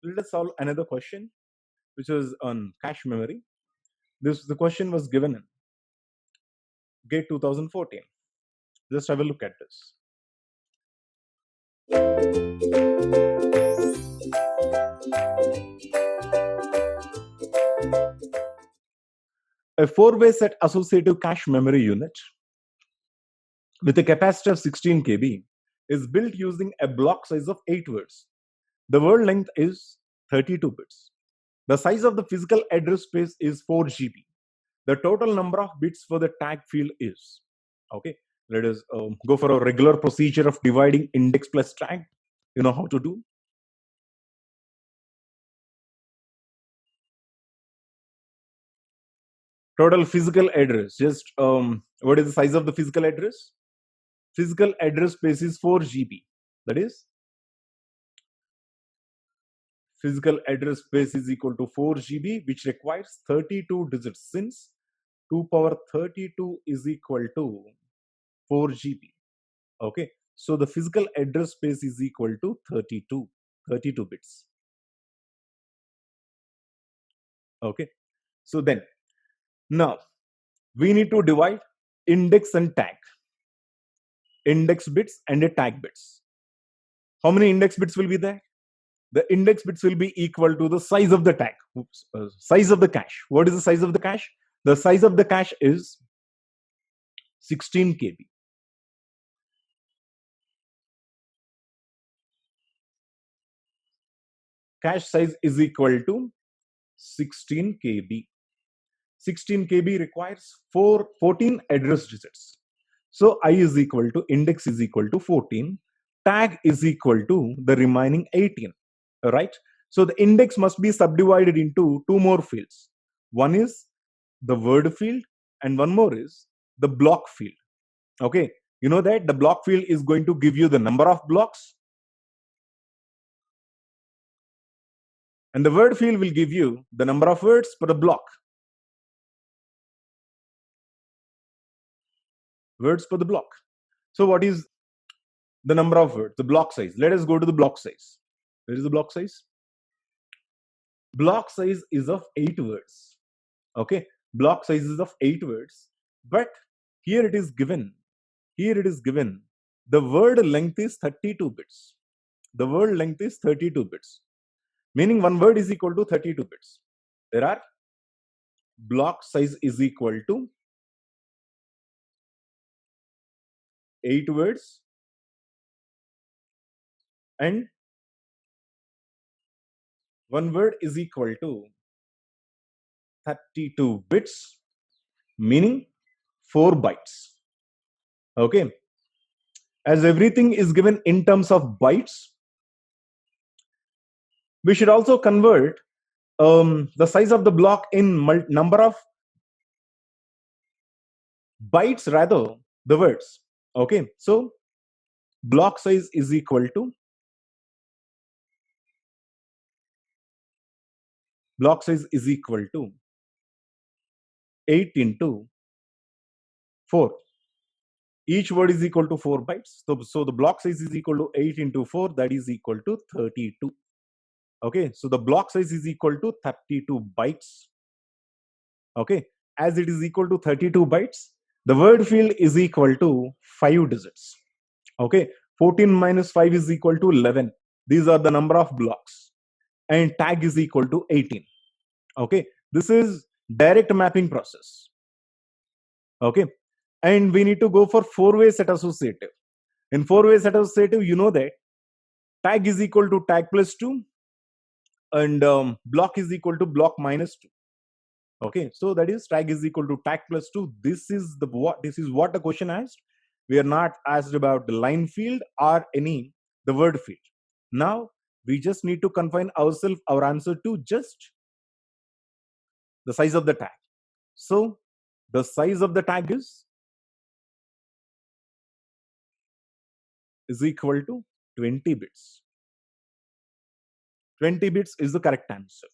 let us solve another question, which was on cache memory. The question was given in GATE 2014. Just have a look at this. A 4-way set associative cache memory unit with a capacitor of 16 KB is built using a block size of 8 words. The word length is 32 bits. The size of the physical address space is 4 GB. The total number of bits for the tag field is. Okay, let us go for a regular procedure of dividing index plus tag. You know how to do. Total physical address. Just what is the size of the physical address? Physical address space is 4 GB. That is, physical address space is equal to 4 GB, which requires 32 digits, since 2 power 32 is equal to 4 GB. Okay, so the physical address space is equal to 32 bits. Okay, so then now we need to divide index and tag, index bits and a tag bits. How many index bits will be there? The index bits will be equal to the size of the tag. Size of the cache. What is the size of the cache? The size of the cache is 16 KB. Cache size is equal to 16 KB. 16 KB requires 14 address digits. So I is equal to index is equal to 14. Tag is equal to the remaining 18. Right? So the index must be subdivided into two more fields. One is the word field and one more is the block field. Okay, you know that the block field is going to give you the number of blocks, and the word field will give you the number of words per the block. Words per the block. So what is the number of words? The block size. Let us go to the block size. Where is the block size? Block size is of 8 words. Okay, block size is of 8 words, but here it is given. Here it is given. The word length is 32 bits. The word length is 32 bits. Meaning one word is equal to 32 bits. There are block size is equal to 8 words and one word is equal to 32 bits, meaning 4 bytes. Okay. As everything is given in terms of bytes, we should also convert the size of the block in number of bytes, rather the words. Okay, so block size is equal to 8 into 4. Each word is equal to 4 bytes. So the block size is equal to 8 into 4, that is equal to 32. Okay, so the block size is equal to 32 bytes. Okay, as it is equal to 32 bytes, the word field is equal to 5 digits. Okay, 14 minus 5 is equal to 11. These are the number of blocks. And tag is equal to 18. Okay, this is direct mapping process. Okay, and we need to go for 4-way set associative. In 4-way set associative, you know that tag is equal to tag plus 2 and block is equal to block minus 2. Okay, so that is tag is equal to tag plus 2. This is what the question asked. We are not asked about the line field or the word field. Now we just need to confine our answer to just the size of the tag. So the size of the tag is equal to 20 bits. 20 bits is the correct answer.